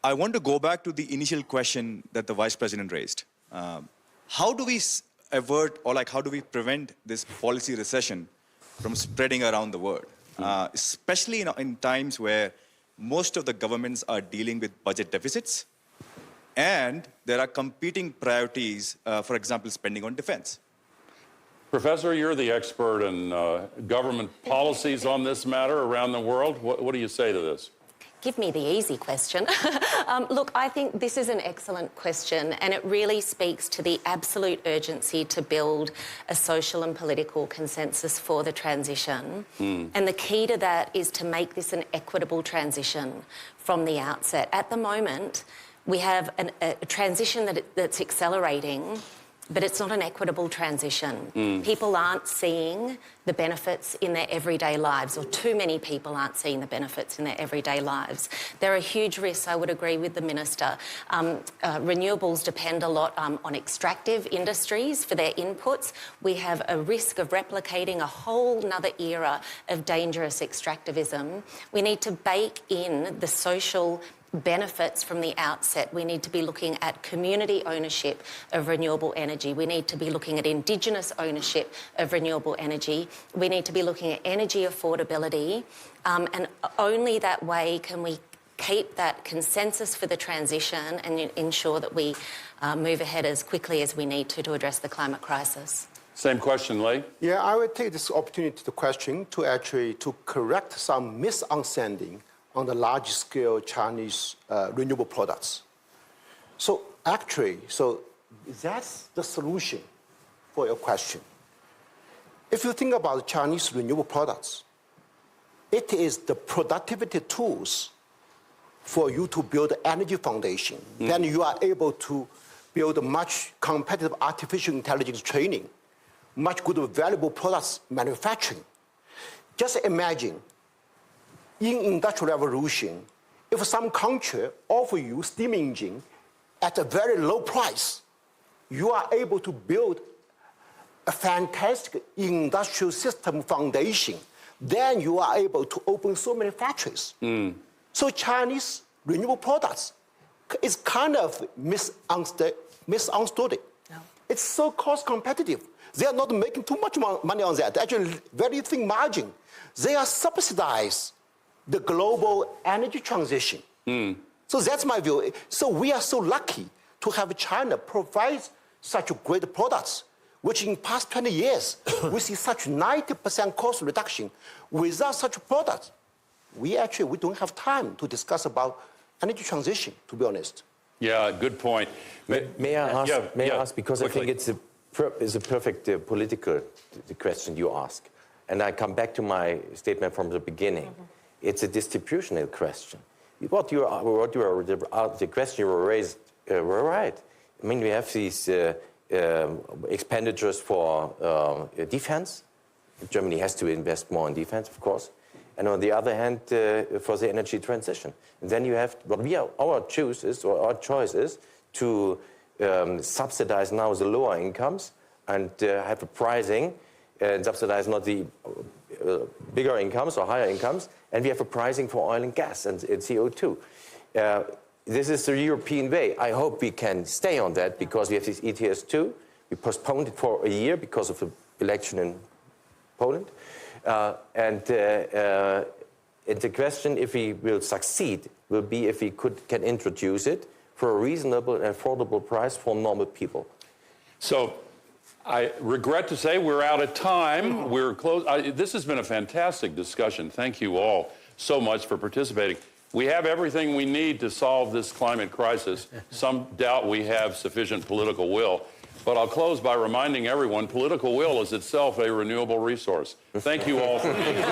I want to go back to the initial question that the Vice President raised. How do we avert, or like how do we prevent this policy recession from spreading around the world? Especially in times where most of the governments are dealing with budget deficits and there are competing priorities, for example, spending on defense. Professor, you're the expert in government policies on this matter around the world. What do you say to this? Give me the easy question. Look, I think this is an excellent question, and it really speaks to the absolute urgency to build a social and political consensus for the transition. And the key to that is to make this an equitable transition from the outset. At the moment, we have a transition that's accelerating, but it's not an equitable transition. People aren't seeing the benefits in their everyday lives, or too many people aren't seeing the benefits in their everyday lives. There are huge risks, I would agree with the Minister. Renewables depend a lot on extractive industries for their inputs. We have a risk of replicating a whole nother era of dangerous extractivism. We need to bake in the social benefits from the outset. We need to be looking at community ownership of renewable energy. We need to be looking at Indigenous ownership of renewable energy. We need to be looking at energy affordability. And only that way can we keep that consensus for the transition and ensure that we move ahead as quickly as we need to address the climate crisis. Same question, Lei. Yeah, I would take this opportunity to question to correct some misunderstanding on the large-scale Chinese renewable products. So actually, that's the solution for your question. If you think about Chinese renewable products, it is the productivity tools for you to build energy foundation. Then you are able to build a much competitive artificial intelligence training, much good valuable products manufacturing. Just imagine, in Industrial Revolution, if some country offer you steam engine at a very low price, you are able to build a fantastic industrial system foundation. Then you are able to open so many factories. So Chinese renewable products is kind of misunderstood. No. It's so cost competitive. They are not making too much money on that. Actually, very thin margin. They are subsidized the global energy transition. So that's my view. So we are so lucky to have China provide such great products, which in past 20 years, we see such 90% cost reduction. Without such products, we don't have time to discuss about energy transition, to be honest. Yeah, good point. May I ask, because quickly. I think it's a perfect political question you ask. And I come back to my statement from the beginning. It's a distributional question. The question you raised were right. I mean, we have these expenditures for defense. Germany has to invest more in defense, of course. And on the other hand, for the energy transition. And then you have, our choice is to subsidize now the lower incomes and have a pricing and subsidize not the bigger incomes or higher incomes, and we have a pricing for oil and gas and CO2. This is the European way. I hope we can stay on that because we have this ETS2. We postponed it for a year because of the election in Poland. And the question, if we will succeed, will be if we can introduce it for a reasonable and affordable price for normal people. So I regret to say we're out of time. We're close. This has been a fantastic discussion. Thank you all so much for participating. We have everything we need to solve this climate crisis. Some doubt we have sufficient political will. But I'll close by reminding everyone, political will is itself a renewable resource. Thank you all for being here.